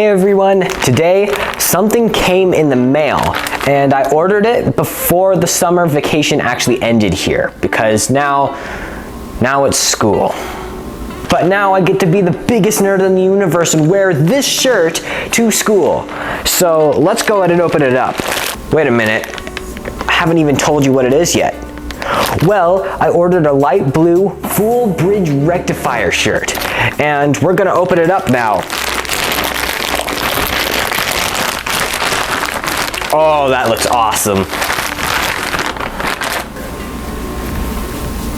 Hey everyone, today something came in the mail and I ordered it before the summer vacation actually ended here because now it's school. But now I get to be the biggest nerd in the universe and wear this shirt to school. So let's go ahead and open it up. Wait a minute, I haven't even told you what it is yet. Well, I ordered a light blue full bridge rectifier shirt and we're gonna open it up now. Oh, that looks awesome.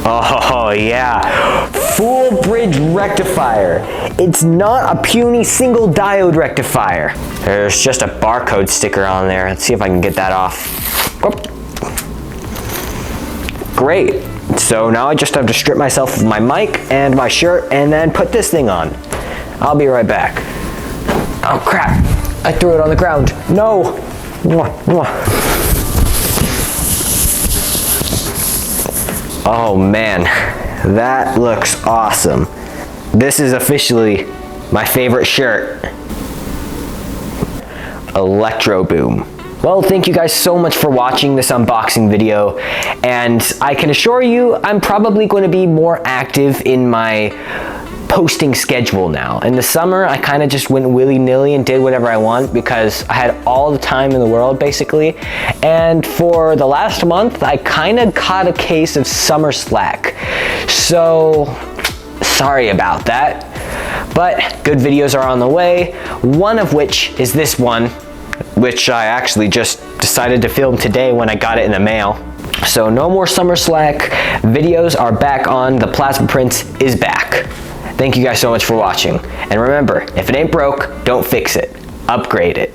Oh yeah, full bridge rectifier. It's not a puny single diode rectifier. There's just a barcode sticker on there. Let's see if I can get that off. Whoop. Great, so now I just have to strip myself of my mic and my shirt and then put this thing on. I'll be right back. Oh crap, I threw it on the ground. No. Oh man, that looks awesome. This is officially my favorite shirt. Electro Boom. Well, thank you guys so much for watching this unboxing video, and I can assure you I'm probably going to be more active in my posting schedule now. In the summer, I kind of just went willy-nilly and did whatever I want because I had all the time in the world basically. And for the last month, I kind of caught a case of summer slack. So sorry about that, but good videos are on the way. One of which is this one, which I actually just decided to film today when I got it in the mail. So no more summer slack. Videos are back on. The plasma prints is back. Thank you guys so much for watching. And remember, if it ain't broke, don't fix it. Upgrade it.